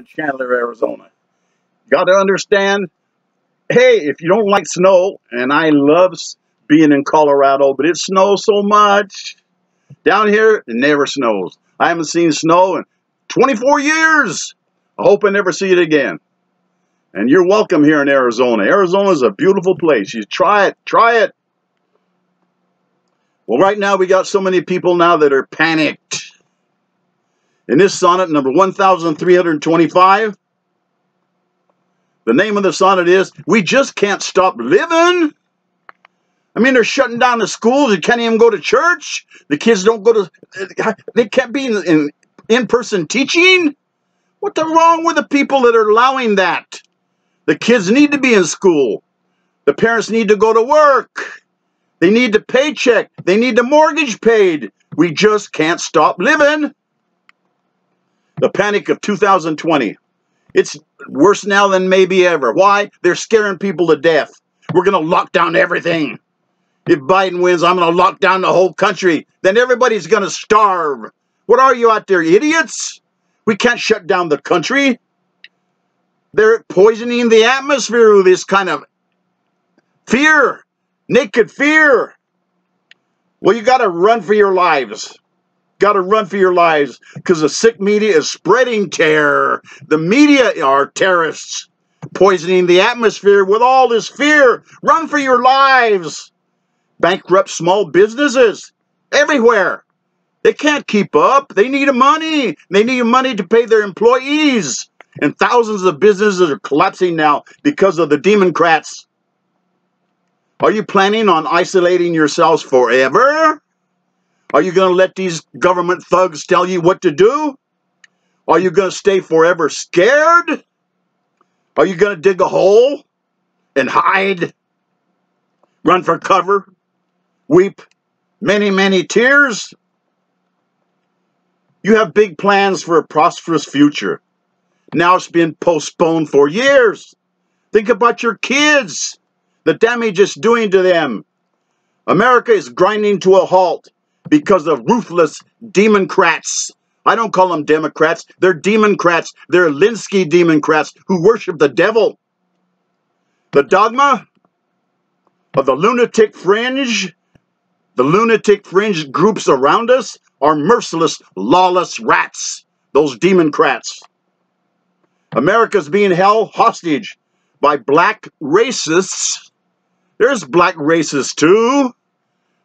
Chandler, Arizona. Got to understand, hey, if you don't like snow, and I love being in Colorado, but it snows so much. Down here, it never snows. I haven't seen snow in 24 years. I hope I never see it again. And you're welcome here in Arizona. Arizona is a beautiful place. You try it. Try it. Well, right now, we got so many people now that are panicked. In this sonnet, number 1325, the name of the sonnet is, We Just Can't Stop Living. I mean, they're shutting down the schools. You can't even go to church. The kids don't go to, they can't be in in-person teaching. What's wrong with the people that are allowing that? The kids need to be in school. The parents need to go to work. They need the paycheck. They need the mortgage paid. We just can't stop living. The panic of 2020. It's worse now than maybe ever. Why? They're scaring people to death. We're going to lock down everything. If Biden wins, I'm going to lock down the whole country. Then everybody's going to starve. What are you out there, idiots? We can't shut down the country. They're poisoning the atmosphere with this kind of fear. Naked fear. Well, you got to run for your lives. Got to run for your lives because the sick media is spreading terror. The media are terrorists, poisoning the atmosphere with all this fear. Run for your lives. Bankrupt small businesses everywhere. They can't keep up. They need money. They need money to pay their employees. And thousands of businesses are collapsing now because of the Democrats. Are you planning on isolating yourselves forever? Are you going to let these government thugs tell you what to do? Are you going to stay forever scared? Are you going to dig a hole and hide? Run for cover? Weep many, many tears? You have big plans for a prosperous future. Now it's been postponed for years. Think about your kids. The damage it's doing to them. America is grinding to a halt because of ruthless Democrats. I don't call them Democrats. They're Democrats. They're Linsky Democrats who worship the devil. The dogma of the lunatic fringe groups around us are merciless, lawless rats. Those Democrats. America's being held hostage by black racists. There's black racists too.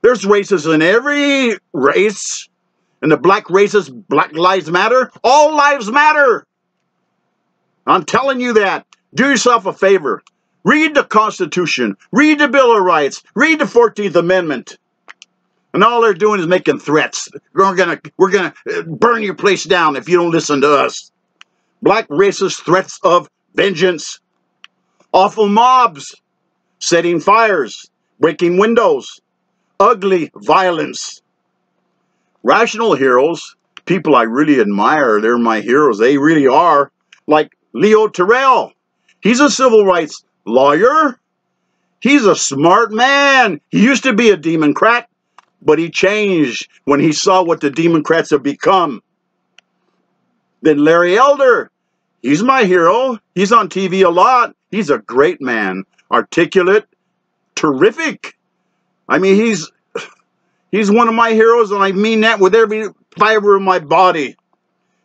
There's racists in every race. And the black racists, Black Lives Matter. All lives matter. I'm telling you that. Do yourself a favor. Read the Constitution. Read the Bill of Rights. Read the 14th Amendment. And all they're doing is making threats. We're gonna burn your place down if you don't listen to us. Black racist threats of vengeance. Awful mobs. Setting fires. Breaking windows. Ugly violence. Rational heroes, people I really admire, they're my heroes, they really are, like Leo Terrell. He's a civil rights lawyer. He's a smart man. He used to be a Democrat, but he changed when he saw what the Democrats have become. Then Larry Elder, he's my hero. He's on TV a lot. He's a great man, articulate, terrific. I mean, he's one of my heroes, and I mean that with every fiber of my body.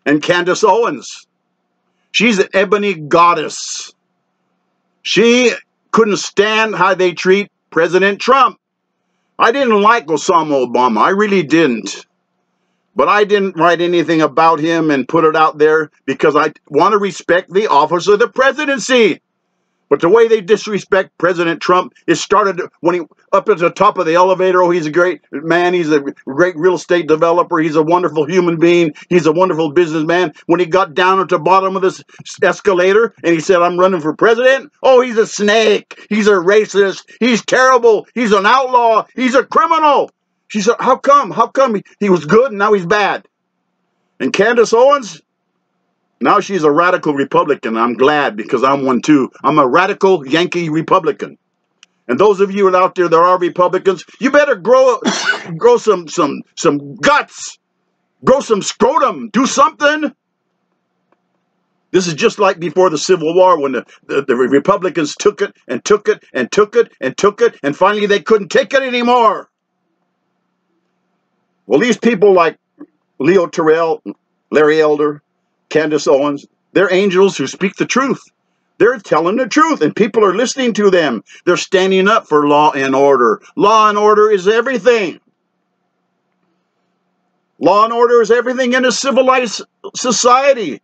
And Candace Owens, she's an ebony goddess. She couldn't stand how they treat President Trump. I didn't like Osama Obama. I really didn't. But I didn't write anything about him and put it out there because I want to respect the office of the presidency. But the way they disrespect President Trump, it started when he up at the top of the elevator. Oh, he's a great man. He's a great real estate developer. He's a wonderful human being. He's a wonderful businessman. When he got down at the bottom of this escalator and he said, I'm running for president. Oh, he's a snake. He's a racist. He's terrible. He's an outlaw. He's a criminal. She said, how come? How come he was good and now he's bad? And Candace Owens, now she's a radical Republican. I'm glad because I'm one too. I'm a radical Yankee Republican. And those of you out there that are Republicans, you better grow some guts. Grow some scrotum. Do something. This is just like before the Civil War when the Republicans took it and took it and took it and took it, and finally they couldn't take it anymore. Well, these people like Leo Terrell, Larry Elder, Candace Owens, they're angels who speak the truth. They're telling the truth, and people are listening to them. They're standing up for law and order. Law and order is everything. Law and order is everything in a civilized society,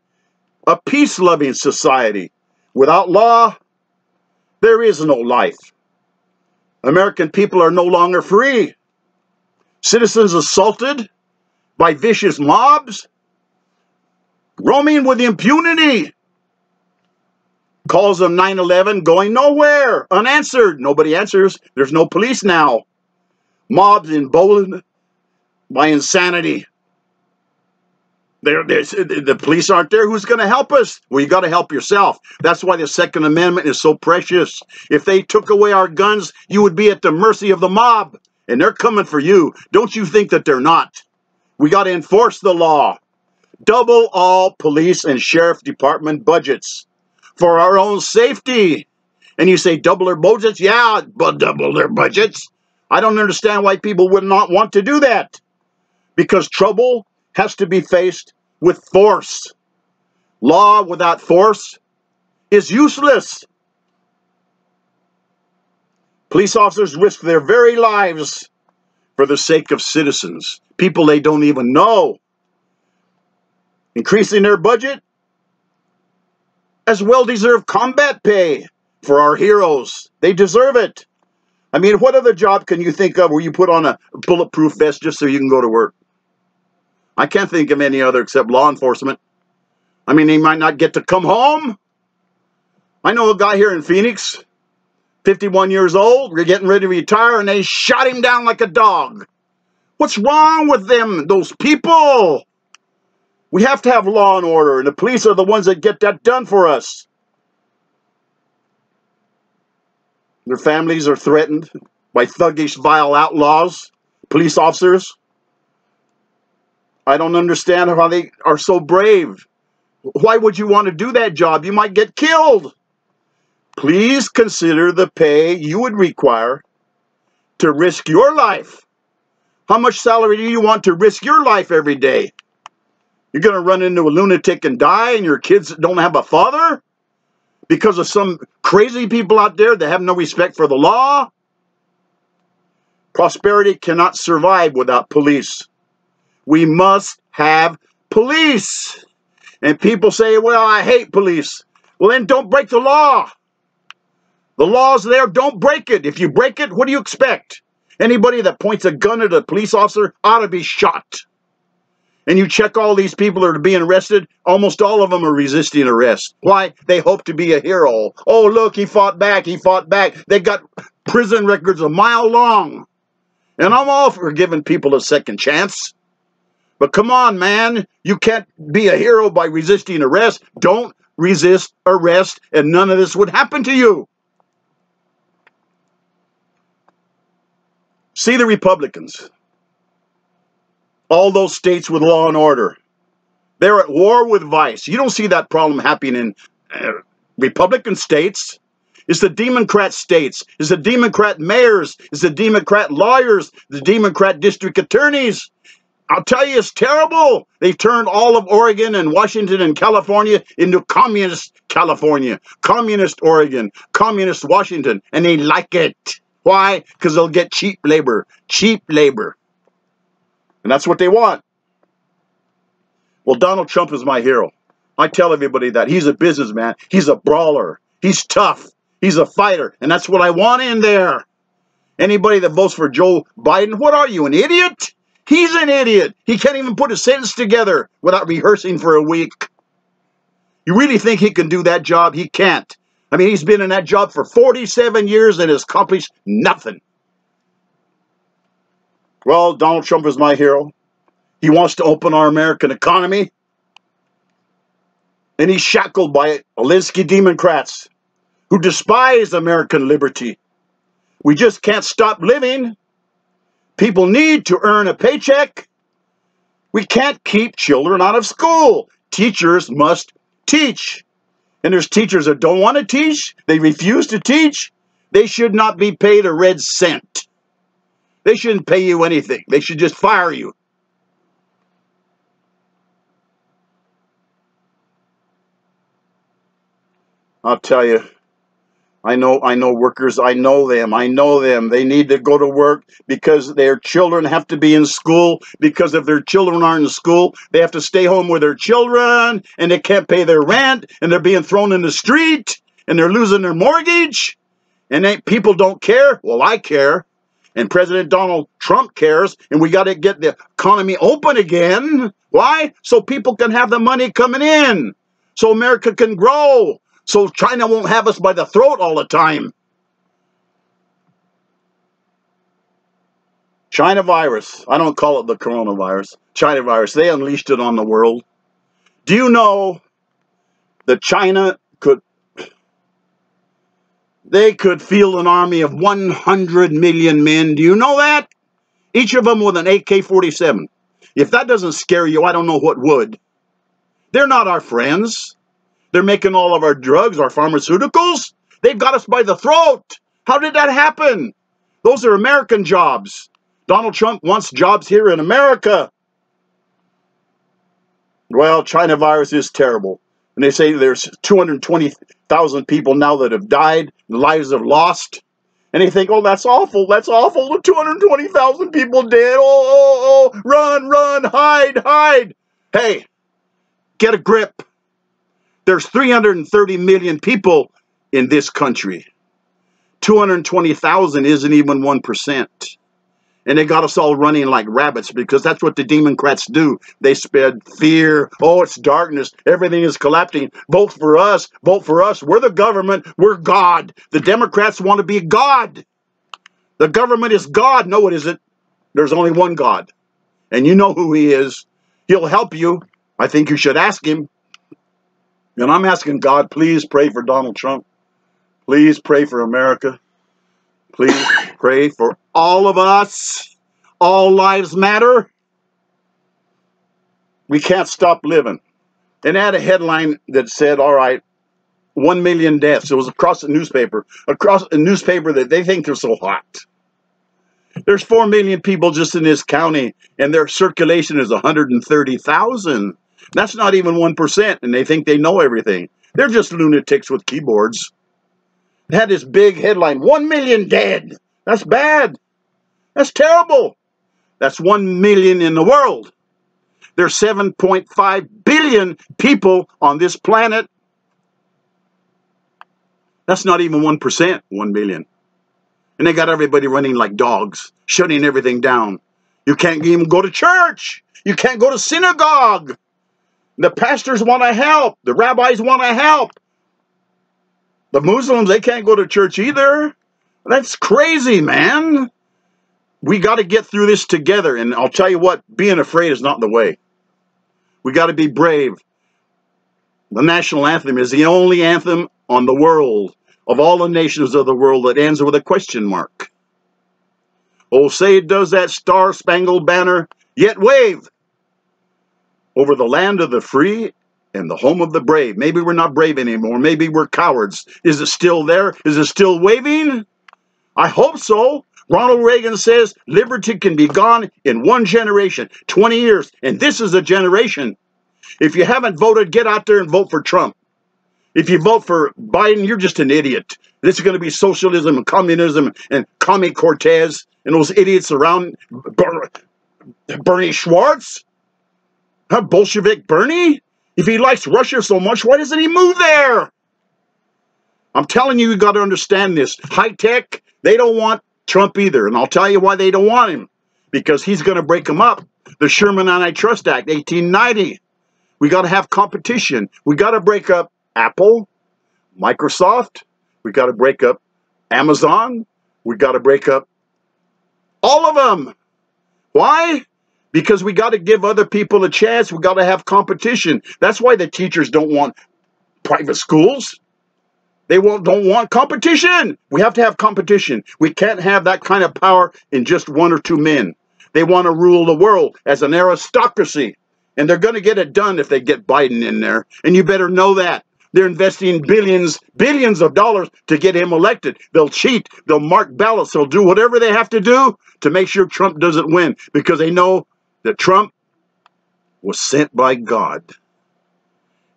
a peace-loving society. Without law, there is no life. American people are no longer free. Citizens assaulted by vicious mobs, roaming with impunity. Calls of 9/11 going nowhere, unanswered. Nobody answers. There's no police now. Mobs emboldened by insanity. The police aren't there. Who's going to help us? Well, you got to help yourself. That's why the Second Amendment is so precious. If they took away our guns, you would be at the mercy of the mob, and they're coming for you. Don't you think that they're not? We got to enforce the law. Double all police and sheriff department budgets for our own safety. And you say double their budgets? Yeah, but double their budgets. I don't understand why people would not want to do that. Because trouble has to be faced with force. Law without force is useless. Police officers risk their very lives for the sake of citizens, people they don't even know. Increasing their budget as well-deserved combat pay for our heroes. They deserve it. I mean, what other job can you think of where you put on a bulletproof vest just so you can go to work? I can't think of any other except law enforcement. I mean, they might not get to come home. I know a guy here in Phoenix, 51 years old, we're getting ready to retire, and they shot him down like a dog. What's wrong with them, those people? We have to have law and order, and the police are the ones that get that done for us. Their families are threatened by thuggish, vile outlaws, police officers. I don't understand how they are so brave. Why would you want to do that job? You might get killed. Please consider the pay you would require to risk your life. How much salary do you want to risk your life every day? You're going to run into a lunatic and die, and your kids don't have a father because of some crazy people out there that have no respect for the law? Prosperity cannot survive without police. We must have police. And people say, well, I hate police. Well, then don't break the law. The law's there, don't break it. If you break it, what do you expect? Anybody that points a gun at a police officer ought to be shot. And you check all these people that are being arrested, almost all of them are resisting arrest. Why? They hope to be a hero. Oh, look, he fought back, he fought back. They got prison records a mile long. And I'm all for giving people a second chance. But come on, man, you can't be a hero by resisting arrest. Don't resist arrest, and none of this would happen to you. See the Republicans. All those states with law and order. They're at war with vice. You don't see that problem happening in Republican states. It's the Democrat states. It's the Democrat mayors. It's the Democrat lawyers. The Democrat district attorneys. I'll tell you, it's terrible. They've turned all of Oregon and Washington and California into communist California, communist Oregon, communist Washington, and they like it. Why? Because they'll get cheap labor. Cheap labor. And that's what they want. Well, Donald Trump is my hero. I tell everybody that. He's a businessman. He's a brawler. He's tough. He's a fighter. And that's what I want in there. Anybody that votes for Joe Biden, what are you, an idiot? He's an idiot. He can't even put a sentence together without rehearsing for a week. You really think he can do that job? He can't. I mean, he's been in that job for 47 years and has accomplished nothing. Well, Donald Trump is my hero. He wants to open our American economy. And he's shackled by Alinsky Democrats who despise American liberty. We just can't stop living. People need to earn a paycheck. We can't keep children out of school. Teachers must Teach. And there's teachers that don't want to teach. They refuse to teach. They should not be paid a red cent. They shouldn't pay you anything. They should just fire you. I'll tell you, I know workers, I know them. They need to go to work because their children have to be in school, because if their children aren't in school, they have to stay home with their children, and they can't pay their rent, and they're being thrown in the street, and they're losing their mortgage, and people don't care. Well, I care, and President Donald Trump cares, and we got to get the economy open again. Why? So people can have the money coming in, so America can grow. So China won't have us by the throat all the time. China virus. I don't call it the coronavirus. China virus. They unleashed it on the world. Do you know that China could field an army of 100 million men? Do you know that? Each of them with an AK-47. If that doesn't scare you, I don't know what would. They're not our friends. They're making all of our drugs, our pharmaceuticals. They've got us by the throat. How did that happen? Those are American jobs. Donald Trump wants jobs here in America. Well, China virus is terrible. And they say there's 220,000 people now that have died, lives have lost. And they think, oh, that's awful, that's awful. The 220,000 people dead. Oh, run, hide. Hey, get a grip. There's 330 million people in this country. 220,000 isn't even 1%. And they got us all running like rabbits because that's what the Democrats do. They spread fear. Oh, it's darkness. Everything is collapsing. Vote for us. Vote for us. We're the government. We're God. The Democrats want to be God. The government is God. No, it isn't. There's only one God. And you know who he is. He'll help you. I think you should ask him. And I'm asking God, please pray for Donald Trump. Please pray for America. Please pray for all of us. All lives matter. We can't stop living. And I had a headline that said, all right, 1 million deaths. It was across the newspaper. Across a newspaper that they think they're so hot. There's 4 million people just in this county, and their circulation is 130,000. That's not even 1%, and they think they know everything. They're just lunatics with keyboards. It had this big headline, 1 million dead. That's bad. That's terrible. That's 1 million in the world. There's 7.5 billion people on this planet. That's not even 1%, 1 million. And they got everybody running like dogs, shutting everything down. You can't even go to church. You can't go to synagogue. The pastors want to help. The rabbis want to help. The Muslims, they can't go to church either. That's crazy, man. We got to get through this together. And I'll tell you what, being afraid is not the way. We got to be brave. The national anthem is the only anthem on the world, of all the nations of the world, that ends with a question mark. Oh, say does that star-spangled banner yet wave over the land of the free and the home of the brave. Maybe we're not brave anymore. Maybe we're cowards. Is it still there? Is it still waving? I hope so. Ronald Reagan says liberty can be gone in 1 generation, 20 years. And this is a generation. If you haven't voted, get out there and vote for Trump. If you vote for Biden, you're just an idiot. This is going to be socialism and communism and Commie Cortez and those idiots around Bernie Schwartz. Huh, Bolshevik Bernie? If he likes Russia so much, why doesn't he move there? I'm telling you, you got to understand this. High tech, they don't want Trump either. And I'll tell you why they don't want him. Because he's going to break them up. The Sherman Antitrust Act, 1890. We got to have competition. We got to break up Apple, Microsoft. We got to break up Amazon. We got to break up all of them. Why? Because we got to give other people a chance. We got to have competition. That's why the teachers don't want private schools. They don't want competition. We have to have competition. We can't have that kind of power in just 1 or 2 men. They want to rule the world as an aristocracy. And they're going to get it done if they get Biden in there. And you better know that. They're investing billions of dollars to get him elected. They'll cheat. They'll mark ballots. They'll do whatever they have to do to make sure Trump doesn't win, because they know that Trump was sent by God.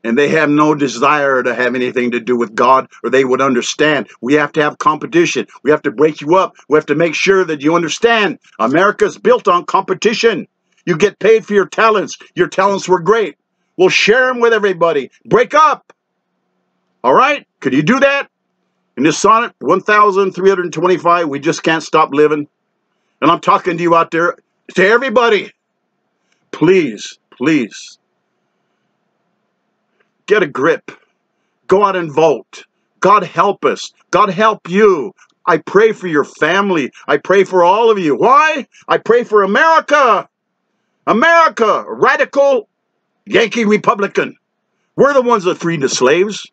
And they have no desire to have anything to do with God, or they would understand. We have to have competition. We have to break you up. We have to make sure that you understand. America's built on competition. You get paid for your talents. Your talents were great. We'll share them with everybody. Break up. All right? Could you do that? In this sonnet, 1,325, we just can't stop living. And I'm talking to you out there, to everybody. Please, please, get a grip. Go out and vote. God help us. God help you. I pray for your family. I pray for all of you. Why? I pray for America. America, radical Yankee Republican. We're the ones that freed the slaves.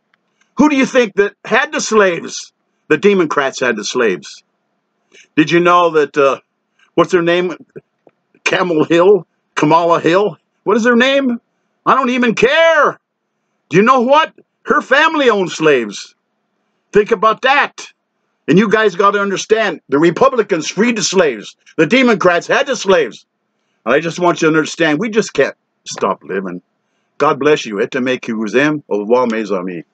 Who do you think that had the slaves? The Democrats had the slaves. Did you know that, what's their name? Kamala Hill? What is her name? I don't even care. Do you know what? Her family owned slaves. Think about that. And you guys got to understand, the Republicans freed the slaves. The Democrats had the slaves. And I just want you to understand, we just can't stop living. God bless you. Et te me que vous aime, au revoir mes amis.